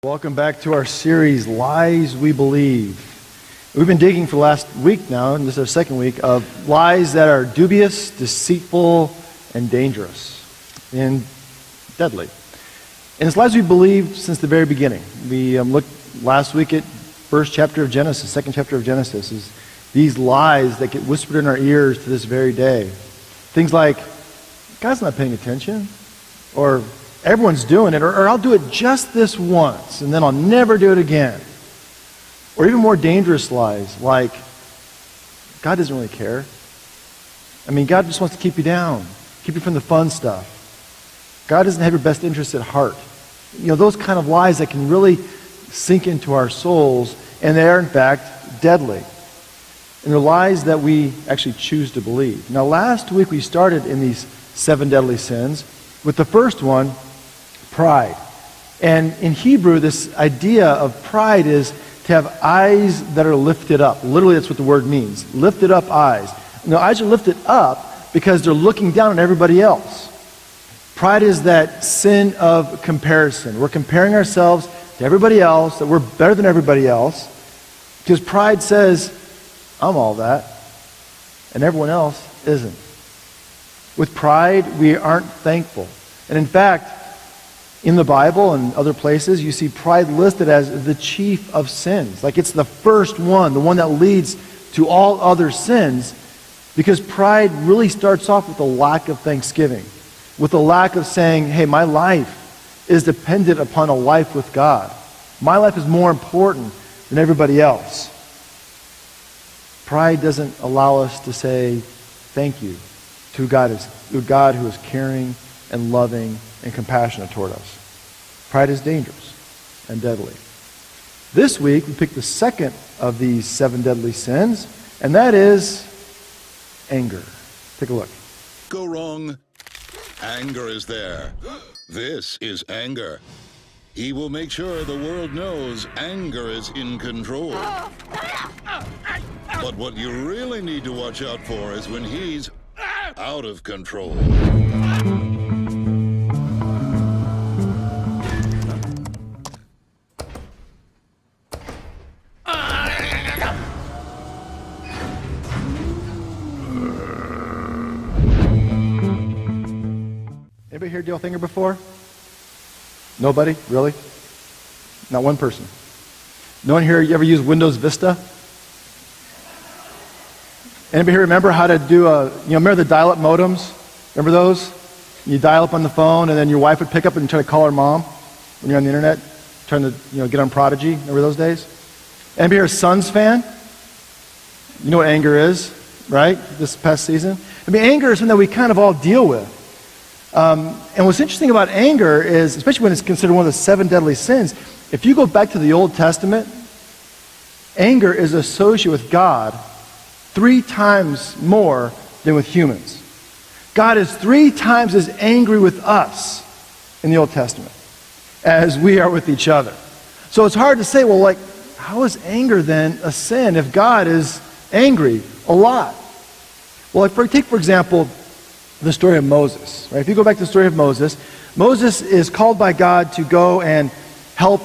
Welcome back to our series, Lies We Believe. We've been digging for the last week now, and this is our second week, of lies that are dubious, deceitful, and dangerous, and deadly. And it's lies we believed since the very beginning. We looked last week at first chapter of Genesis, second chapter of Genesis, is these lies that get whispered in our ears to this very day. Things like, God's not paying attention, or everyone's doing it, or I'll do it just this once, and then I'll never do it again. Or even more dangerous lies, like, God doesn't really care. I mean, God just wants to keep you down, keep you from the fun stuff. God doesn't have your best interests at heart. You know, those kind of lies that can really sink into our souls, and they are, in fact, deadly. And they're lies that we actually choose to believe. Now, last week we started in these 7 deadly sins with the first one, pride. And in Hebrew, this idea of pride is to have eyes that are lifted up. Literally, that's what the word means. Lifted up eyes. And the eyes are lifted up because they're looking down on everybody else. Pride is that sin of comparison. We're comparing ourselves to everybody else, that we're better than everybody else, because pride says, I'm all that, and everyone else isn't. With pride, we aren't thankful. And in fact, in the Bible and other places, you see pride listed as the chief of sins. Like it's the first one, the one that leads to all other sins, because pride really starts off with a lack of thanksgiving, with a lack of saying, hey, my life is dependent upon a life with God. My life is more important than everybody else. Pride doesn't allow us to say thank you to a God who is caring and loving and compassionate toward us. Pride is dangerous and deadly. This week, we picked the second of these 7 deadly sins, and that is anger. Take a look. Go wrong. Anger is there. This is anger. He will make sure the world knows anger is in control. But what you really need to watch out for is when he's out of control. Anybody here deal with anger before? Nobody? Really? Not one person. No one here, you ever use Windows Vista? Anybody here remember how to do remember the dial-up modems? Remember those? You dial up on the phone, and then your wife would pick up and try to call her mom when you're on the internet, trying to get on Prodigy. Remember those days? Anybody here a Suns fan? You know what anger is, right? This past season. I mean, anger is something that we kind of all deal with. And what's interesting about anger is, especially when it's considered one of the 7 deadly sins, if you go back to the Old Testament, anger is associated with God 3 times more than with humans. God is 3 times as angry with us in the Old Testament as we are with each other. So it's hard to say, well, like, how is anger then a sin if God is angry a lot? Well, take, for example, the story of Moses. Right? If you go back to the story of Moses, Moses is called by God to go and help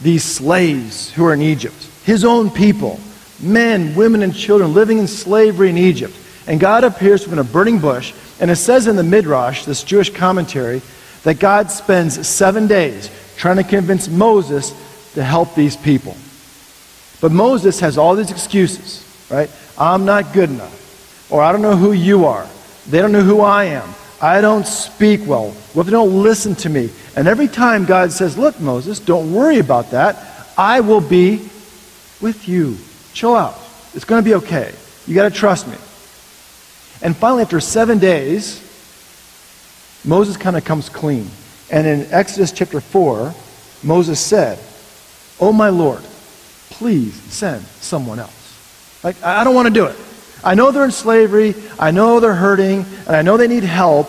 these slaves who are in Egypt, his own people, men, women, and children living in slavery in Egypt. And God appears to him in a burning bush, and it says in the Midrash, this Jewish commentary, that God spends 7 days trying to convince Moses to help these people. But Moses has all these excuses, right? I'm not good enough, or I don't know who you are. They don't know who I am. I don't speak well. What if they don't listen to me? And every time God says, look, Moses, don't worry about that. I will be with you. Chill out. It's going to be okay. You got to trust me. And finally, after 7 days, Moses kind of comes clean. And in Exodus chapter 4, Moses said, oh my Lord, please send someone else. Like, I don't want to do it. I know they're in slavery, I know they're hurting, and I know they need help,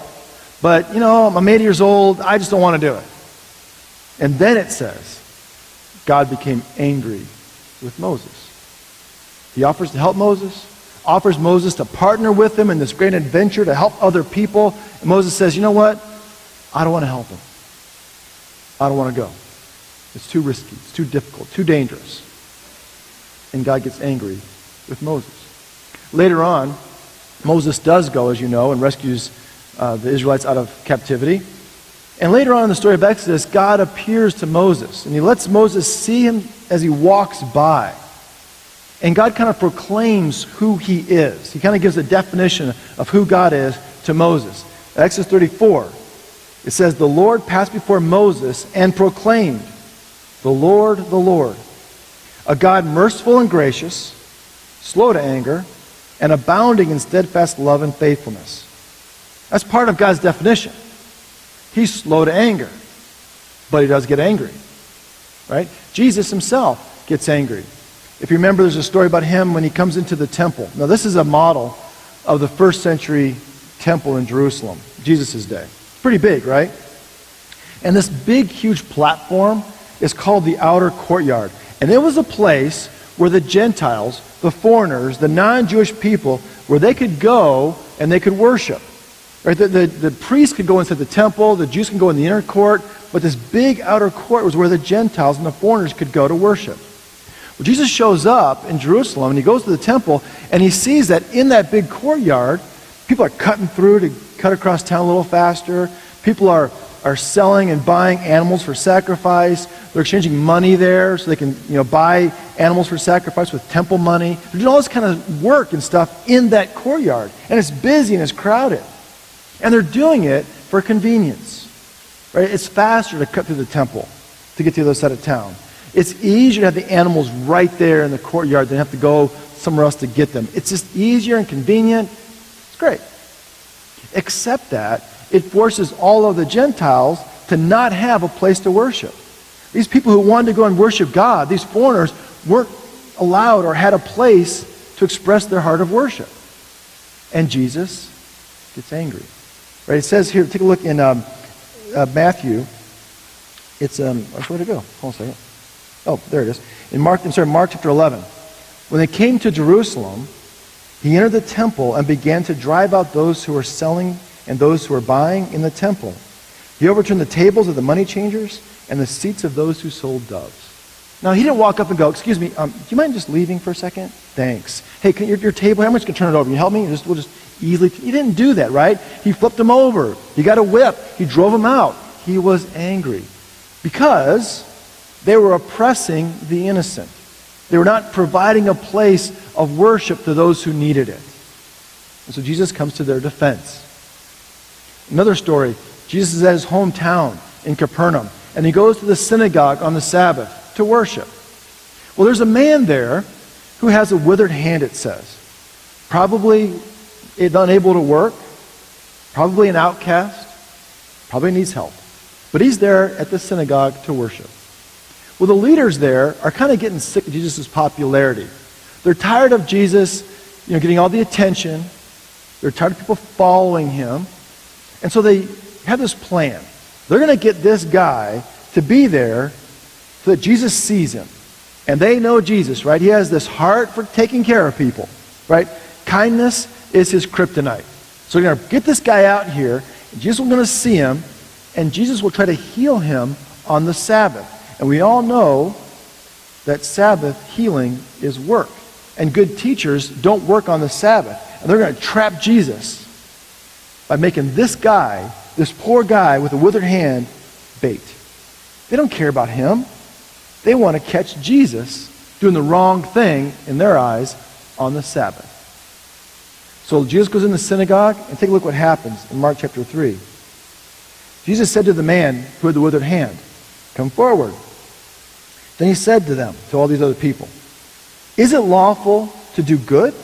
but, I'm 80 years old, I just don't want to do it. And then it says, God became angry with Moses. He offers to help Moses, offers Moses to partner with him in this great adventure to help other people, and Moses says, you know what? I don't want to help him. I don't want to go. It's too risky. It's too difficult, too dangerous. And God gets angry with Moses. Later on, Moses does go, as you know, and rescues the Israelites out of captivity. And later on in the story of Exodus, God appears to Moses, and he lets Moses see him as he walks by. And God kind of proclaims who he is. He kind of gives a definition of who God is to Moses. Exodus 34, it says, "The Lord passed before Moses and proclaimed, 'The Lord, a God merciful and gracious, slow to anger, and abounding in steadfast love and faithfulness.'" That's part of God's definition. He's slow to anger, but he does get angry, right? Jesus himself gets angry. If you remember, there's a story about him when he comes into the temple. Now, this is a model of the first century temple in Jerusalem, Jesus' day. Pretty big, right? And this big, huge platform is called the outer courtyard. And it was a place where the Gentiles, the foreigners, the non-Jewish people, where they could go and they could worship. Right? The priests could go inside the temple, the Jews could go in the inner court, but this big outer court was where the Gentiles and the foreigners could go to worship. Well, Jesus shows up in Jerusalem, and he goes to the temple, and he sees that in that big courtyard, people are cutting through to cut across town a little faster. People are selling and buying animals for sacrifice. They're exchanging money there so they can buy animals for sacrifice with temple money. They're doing all this kind of work and stuff in that courtyard. And it's busy and it's crowded. And they're doing it for convenience. Right? It's faster to cut through the temple to get to the other side of town. It's easier to have the animals right there in the courtyard than have to go somewhere else to get them. It's just easier and convenient. It's great. Except that it forces all of the Gentiles to not have a place to worship. These people who wanted to go and worship God, these foreigners, weren't allowed or had a place to express their heart of worship. And Jesus gets angry. Right? It says here, take a look in Matthew. It's, where'd it go? Hold on a second. Oh, there it is. In Mark chapter 11. When they came to Jerusalem, he entered the temple and began to drive out those who were selling and those who were buying in the temple. He overturned the tables of the money changers and the seats of those who sold doves. Now, he didn't walk up and go, "Excuse me, do you mind just leaving for a second? Thanks. Hey, your table, I'm just going to turn it over. Can you help me? We'll just easily." He didn't do that, right? He flipped them over. He got a whip. He drove them out. He was angry because they were oppressing the innocent. They were not providing a place of worship to those who needed it. And so Jesus comes to their defense. Another story, Jesus is at his hometown in Capernaum, and he goes to the synagogue on the Sabbath to worship. Well, there's a man there who has a withered hand, it says. Probably unable to work, probably an outcast, probably needs help. But he's there at the synagogue to worship. Well, the leaders there are kind of getting sick of Jesus' popularity. They're tired of Jesus, getting all the attention. They're tired of people following him. And so they have this plan. They're going to get this guy to be there so that Jesus sees him. And they know Jesus, right? He has this heart for taking care of people, right? Kindness is his kryptonite. So they're going to get this guy out here. And Jesus is going to see him. And Jesus will try to heal him on the Sabbath. And we all know that Sabbath healing is work. And good teachers don't work on the Sabbath. And they're going to trap Jesus by making this guy, this poor guy with a withered hand, bait. They don't care about him. They want to catch Jesus doing the wrong thing in their eyes on the Sabbath. So Jesus goes in the synagogue, and take a look what happens in Mark chapter 3. Jesus said to the man who had the withered hand, "Come forward." Then he said to them, to all these other people, "Is it lawful to do good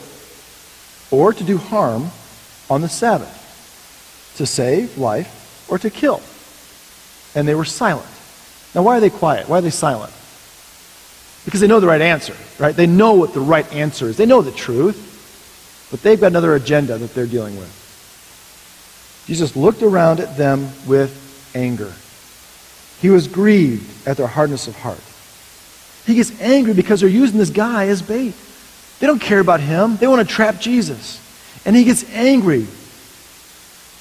or to do harm on the Sabbath? To save life or to kill?" And they were silent. Now, why are they quiet? Why are they silent? Because they know the right answer, right? They know what the right answer is. They know the truth, but they've got another agenda that they're dealing with. Jesus looked around at them with anger. He was grieved at their hardness of heart. He gets angry because they're using this guy as bait. They don't care about him. They want to trap Jesus. And he gets angry.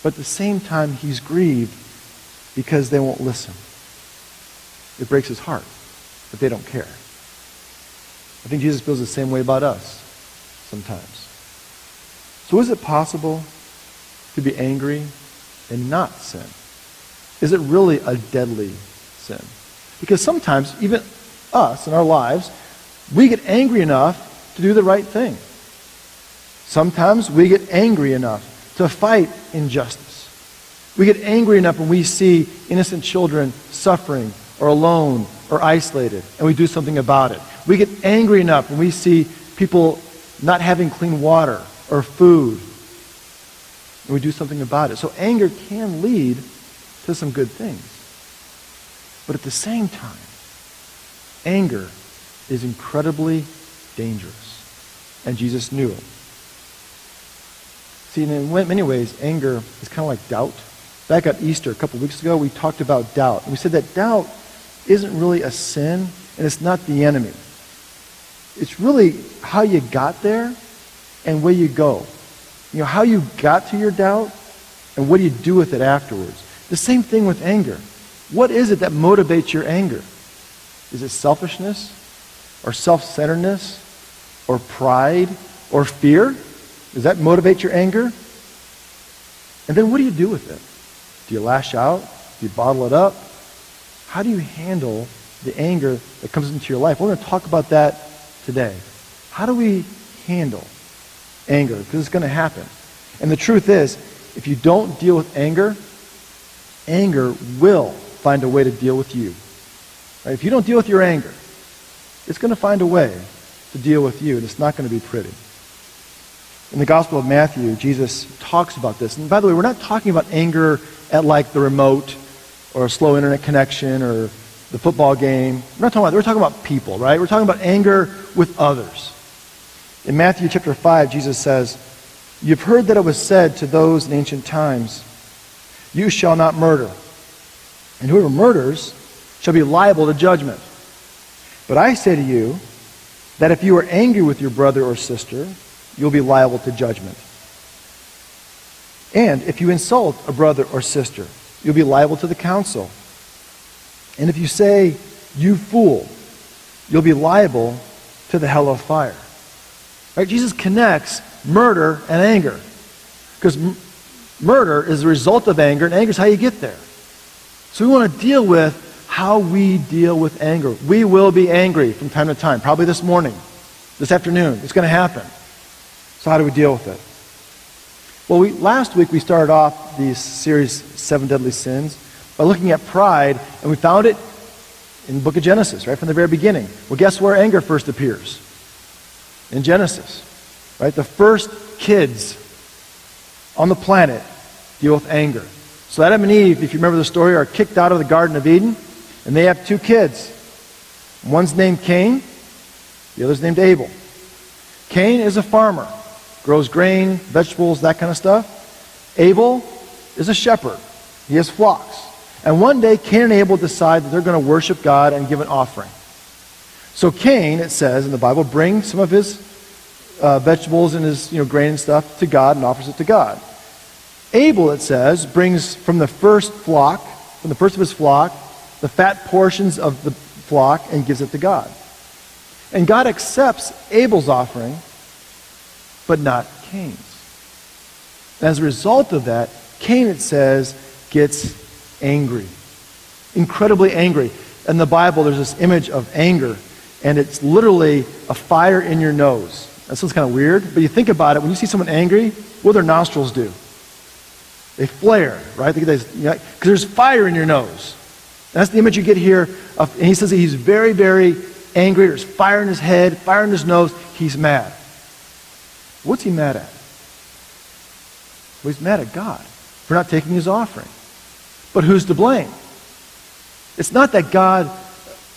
But at the same time, he's grieved because they won't listen. It breaks his heart. but they don't care. I think Jesus feels the same way about us sometimes. So is it possible to be angry and not sin? Is it really a deadly sin? Because sometimes, even us in our lives, we get angry enough to do the right thing. Sometimes we get angry enough to fight injustice. We get angry enough when we see innocent children suffering or alone or isolated, and we do something about it. We get angry enough when we see people not having clean water or food, and we do something about it. So anger can lead to some good things. But at the same time, anger is incredibly dangerous. And Jesus knew it. See, in many ways, anger is kind of like doubt. Back at Easter a couple weeks ago, we talked about doubt. And we said that doubt isn't really a sin, and it's not the enemy. It's really how you got there and where you go. You know, how you got to your doubt and what do you do with it afterwards. The same thing with anger. What is it that motivates your anger? Is it selfishness or self-centeredness or pride or fear? Does that motivate your anger? And then what do you do with it? Do you lash out? Do you bottle it up? How do you handle the anger that comes into your life? We're going to talk about that today. How do we handle anger? Because it's going to happen. And the truth is, if you don't deal with anger, anger will find a way to deal with you. Right? If you don't deal with your anger, it's going to find a way to deal with you, and it's not going to be pretty. In the Gospel of Matthew, Jesus talks about this. And by the way, we're not talking about anger at like the remote or a slow internet connection or the football game. We're not talking about that. We're talking about people, right? We're talking about anger with others. In Matthew chapter 5, Jesus says, "You've heard that it was said to those in ancient times, 'You shall not murder, and whoever murders shall be liable to judgment.' But I say to you that if you are angry with your brother or sister, you'll be liable to judgment. And if you insult a brother or sister, you'll be liable to the council. And if you say, 'You fool,' you'll be liable to the hell of fire." Right? Jesus connects murder and anger. Because murder is the result of anger, and anger is how you get there. So we want to deal with how we deal with anger. We will be angry from time to time, probably this morning, this afternoon. It's going to happen. So how do we deal with it? Well, last week we started off this series, 7 Deadly Sins, by looking at pride, and we found it in the book of Genesis, right, from the very beginning. Well, guess where anger first appears? In Genesis, right? The first kids on the planet deal with anger. So Adam and Eve, if you remember the story, are kicked out of the Garden of Eden, and they have 2 kids. One's named Cain, the other's named Abel. Cain is a farmer, grows grain, vegetables, that kind of stuff. Abel is a shepherd. He has flocks. And one day, Cain and Abel decide that they're going to worship God and give an offering. So Cain, it says in the Bible, brings some of his vegetables and his grain and stuff to God and offers it to God. Abel, it says, brings from the first of his flock, the fat portions of the flock and gives it to God. And God accepts Abel's offering, but not Cain's. And as a result of that, Cain, it says, gets angry. Incredibly angry. In the Bible, there's this image of anger, and it's literally a fire in your nose. That sounds kind of weird, but you think about it, when you see someone angry, what do their nostrils do? They flare, right? Because there's fire in your nose. And that's the image you get here. And he says that he's very, very angry. There's fire in his head, fire in his nose. He's mad. What's he mad at? Well, he's mad at God for not taking his offering. But who's to blame? It's not that God,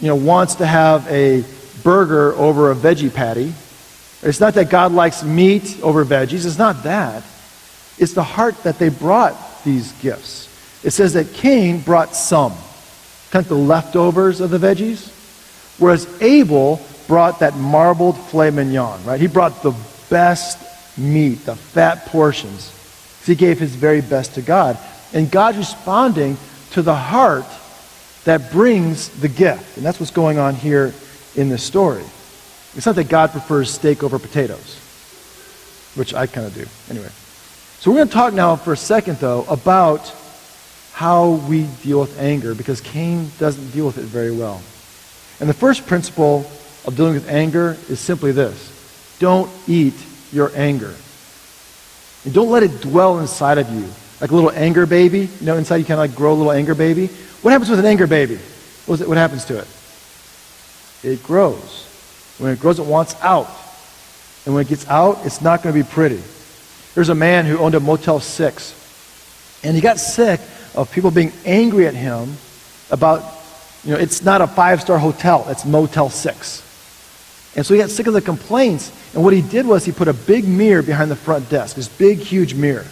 wants to have a burger over a veggie patty. It's not that God likes meat over veggies. It's not that. It's the heart that they brought these gifts. It says that Cain brought some, kind of the leftovers of the veggies, whereas Abel brought that marbled filet mignon, right? He brought the best meat, the fat portions. He gave his very best to God. And God's responding to the heart that brings the gift. And that's what's going on here in this story. It's not that God prefers steak over potatoes, which I kind of do. Anyway. So we're going to talk now for a second, though, about how we deal with anger, because Cain doesn't deal with it very well. And the first principle of dealing with anger is simply this. Don't eat your anger. And don't let it dwell inside of you. Like a little anger baby. You know, inside you kind of like grow a little anger baby. What happens with an anger baby? What happens to it? It grows. When it grows, it wants out. And when it gets out, it's not going to be pretty. There's a man who owned a Motel 6. And he got sick of people being angry at him about, it's not a 5-star hotel. It's Motel 6. And so he got sick of the complaints. And what he did was he put a big mirror behind the front desk. This big, huge mirror.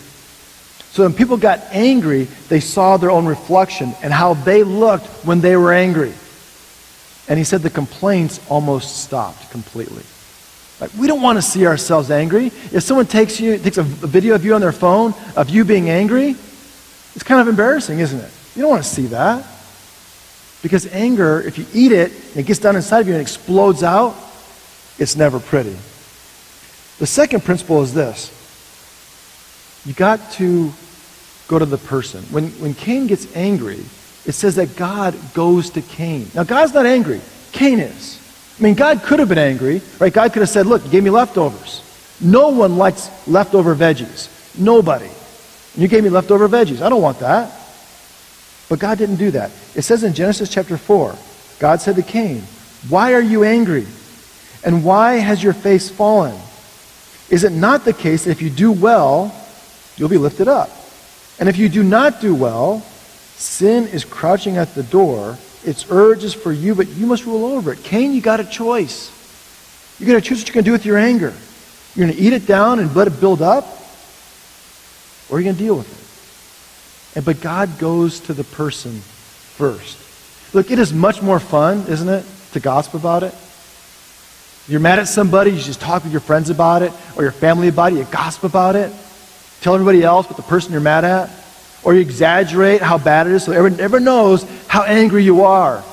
So when people got angry, they saw their own reflection and how they looked when they were angry. And he said the complaints almost stopped completely. Like, we don't want to see ourselves angry. If someone takes a video of you on their phone of you being angry, it's kind of embarrassing, isn't it? You don't want to see that. Because anger, if you eat it, and it gets down inside of you and explodes out, it's never pretty. The second principle is this. You got to go to the person. When Cain gets angry, it says that God goes to Cain. Now, God's not angry. Cain is. I mean, God could have been angry, right? God could have said, look, you gave me leftovers. No one likes leftover veggies. Nobody. You gave me leftover veggies. I don't want that. But God didn't do that. It says in Genesis chapter 4, God said to Cain, why are you angry? And why has your face fallen? Is it not the case that if you do well, you'll be lifted up? And if you do not do well, sin is crouching at the door. Its urge is for you, but you must rule over it. Cain, you got a choice. You're going to choose what you're going to do with your anger. You're going to eat it down and let it build up, or you're going to deal with it. But God goes to the person first. Look, it is much more fun, isn't it, to gossip about it? You're mad at somebody, you just talk with your friends about it, or your family about it, you gossip about it. Tell everybody else but the person you're mad at. Or you exaggerate how bad it is so everyone knows how angry you are.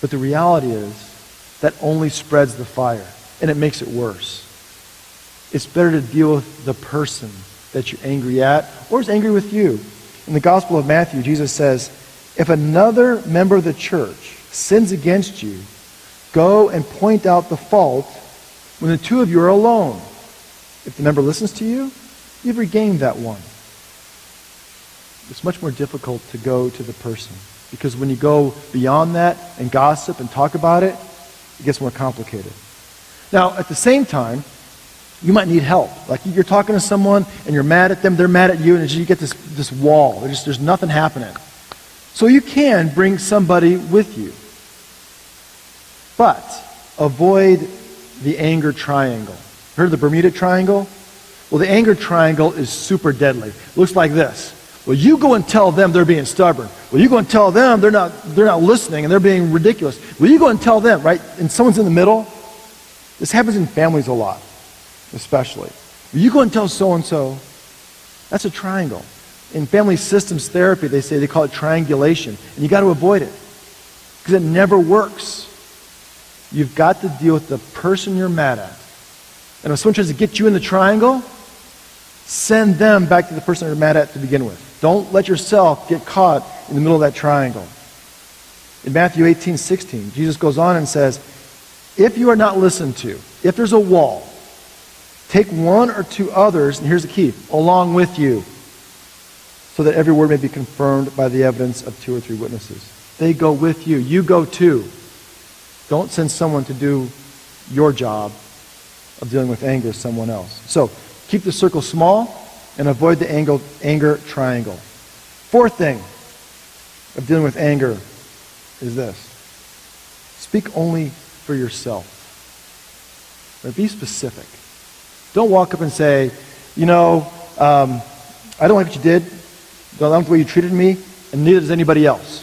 But the reality is that only spreads the fire, and it makes it worse. It's better to deal with the person that you're angry at or is angry with you. In the Gospel of Matthew, Jesus says, if another member of the church sins against you, go and point out the fault when the two of you are alone. If the member listens to you, you've regained that one. It's much more difficult to go to the person, because when you go beyond that and gossip and talk about it, it gets more complicated. Now, at the same time, you might need help. Like you're talking to someone and you're mad at them, they're mad at you, and you get this wall. There's nothing happening. So you can bring somebody with you. But avoid the anger triangle. Heard of the Bermuda Triangle? Well, the anger triangle is super deadly. It looks like this. Well, you go and tell them they're being stubborn. Well, you go and tell them they're not listening and they're being ridiculous. Well, you go and tell them, right? And someone's in the middle. This happens in families a lot, especially. Well, you go and tell so-and-so. That's a triangle. In family systems therapy, they call it triangulation. And you got to avoid it, because it never works. You've got to deal with the person you're mad at. And if someone tries to get you in the triangle, send them back to the person you're mad at to begin with. Don't let yourself get caught in the middle of that triangle. In Matthew 18:16, Jesus goes on and says, if you are not listened to, if there's a wall, take one or two others, and here's the key, along with you, so that every word may be confirmed by the evidence of 2 or 3 witnesses. They go with you. You go too. Don't send someone to do your job of dealing with anger with someone else. So, keep the circle small and avoid the anger triangle. Fourth thing of dealing with anger is this. Speak only for yourself. Or be specific. Don't walk up and say, I don't like what you did. I don't like the way you treated me, and neither does anybody else.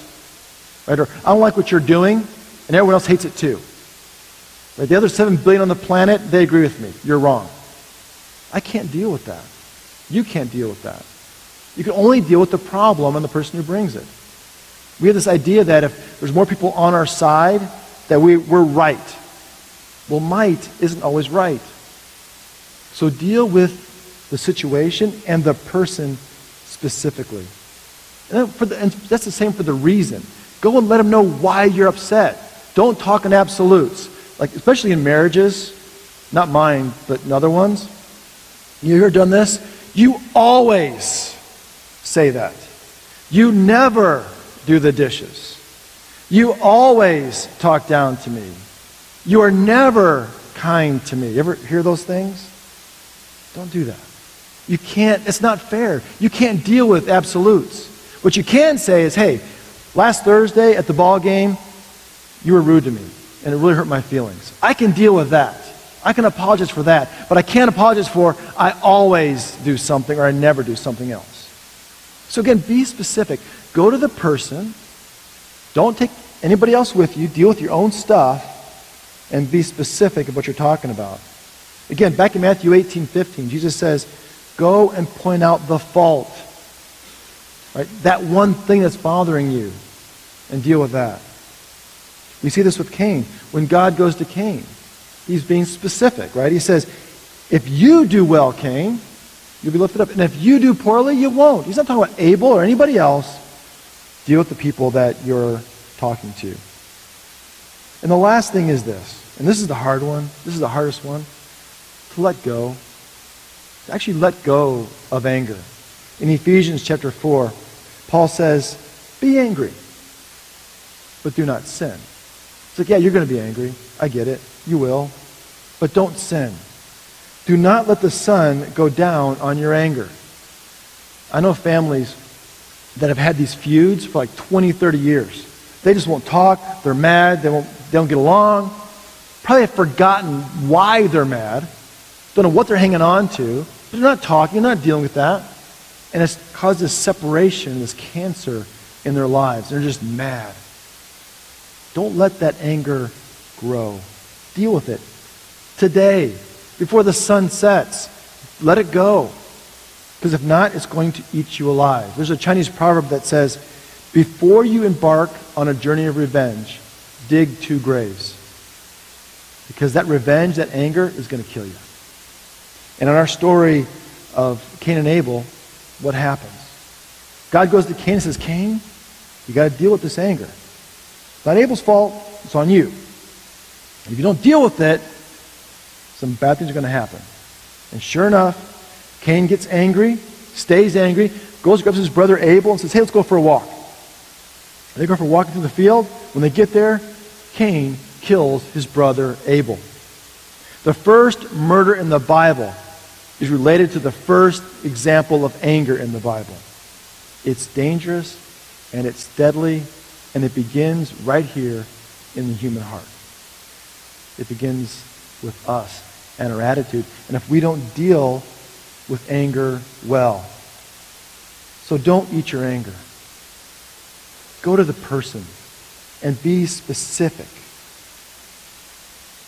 Right? Or I don't like what you're doing, and everyone else hates it too. Right? The other 7 billion on the planet, they agree with me. You're wrong. I can't deal with that. You can't deal with that. You can only deal with the problem and the person who brings it. We have this idea that if there's more people on our side, that we're right. Well, might isn't always right. So deal with the situation and the person specifically. And that's the same for the reason. Go and let them know why you're upset. Don't talk in absolutes. Like, especially in marriages, not mine, but in other ones. You ever done this? You always say that. You never do the dishes. You always talk down to me. You are never kind to me. You ever hear those things? Don't do that. You can't, it's not fair. You can't deal with absolutes. What you can say is, hey, last Thursday at the ball game, you were rude to me, and it really hurt my feelings. I can deal with that. I can apologize for that, but I can't apologize for I always do something or I never do something else. So again, be specific. Go to the person. Don't take anybody else with you. Deal with your own stuff and be specific of what you're talking about. Again, back in Matthew 18:15, Jesus says, go and point out the fault. Right? That one thing that's bothering you, and deal with that. We see this with Cain. When God goes to Cain, he's being specific, right? He says, if you do well, Cain, you'll be lifted up. And if you do poorly, you won't. He's not talking about Abel or anybody else. Deal with the people that you're talking to. And the last thing is this, and this is the hard one, this is the hardest one, to let go. To actually let go of anger. In Ephesians chapter 4, Paul says, be angry, but do not sin. It's like, yeah, you're going to be angry. I get it. You will. But don't sin. Do not let the sun go down on your anger. I know families that have had these feuds for like 20, 30 years. They just won't talk. They're mad. They don't get along. Probably have forgotten why they're mad. Don't know what they're hanging on to. But they're not talking. They're not dealing with that. And it's caused this separation, this cancer in their lives. They're just mad. Don't let that anger grow. Deal with it. Today, before the sun sets, let it go. Because if not, it's going to eat you alive. There's a Chinese proverb that says, before you embark on a journey of revenge, dig 2 graves. Because that revenge, that anger, is going to kill you. And in our story of Cain and Abel, what happens? God goes to Cain and says, Cain, you got to deal with this anger. It's not Abel's fault, it's on you. And if you don't deal with it, some bad things are going to happen. And sure enough, Cain gets angry, stays angry, goes, grabs his brother Abel and says, hey, let's go for a walk. They go for walking through the field. When they get there, Cain kills his brother Abel. The first murder in the Bible is related to the first example of anger in the Bible. It's dangerous and it's deadly and it begins right here in the human heart. It begins with us and our attitude. And if we don't deal with anger well. So don't eat your anger. Go to the person and be specific.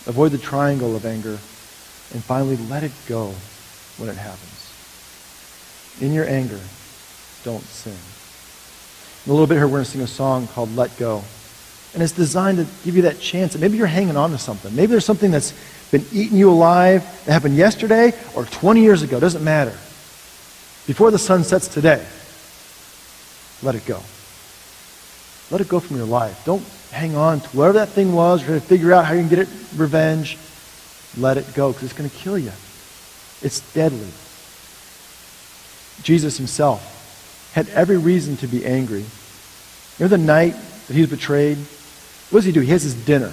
Avoid the triangle of anger. And finally, let it go when it happens. In your anger, don't sin. In a little bit here, we're going to sing a song called Let Go. And it's designed to give you that chance. And maybe you're hanging on to something. Maybe there's something that's been eating you alive that happened yesterday or 20 years ago. It doesn't matter. Before the sun sets today, let it go. Let it go from your life. Don't hang on to whatever that thing was. You're going to figure out how you can get it revenge. Let it go because it's going to kill you. It's deadly. Jesus himself had every reason to be angry. Remember the night that he was betrayed? What does he do? He has his dinner,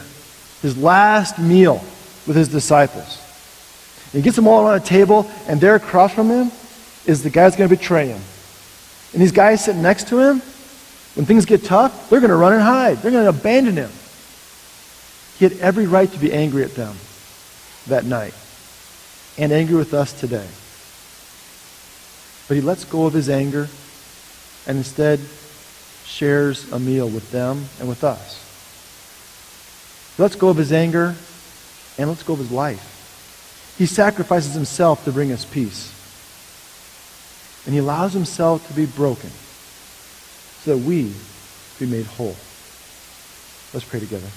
his last meal with his disciples. And he gets them all around a table, and there across from him is the guy who's going to betray him. And these guys sitting next to him, when things get tough, they're going to run and hide. They're going to abandon him. He had every right to be angry at them that night and angry with us today. But he lets go of his anger and instead shares a meal with them and with us. He lets go of his anger and lets go of his life. He sacrifices himself to bring us peace. And he allows himself to be broken so that we be made whole. Let's pray together.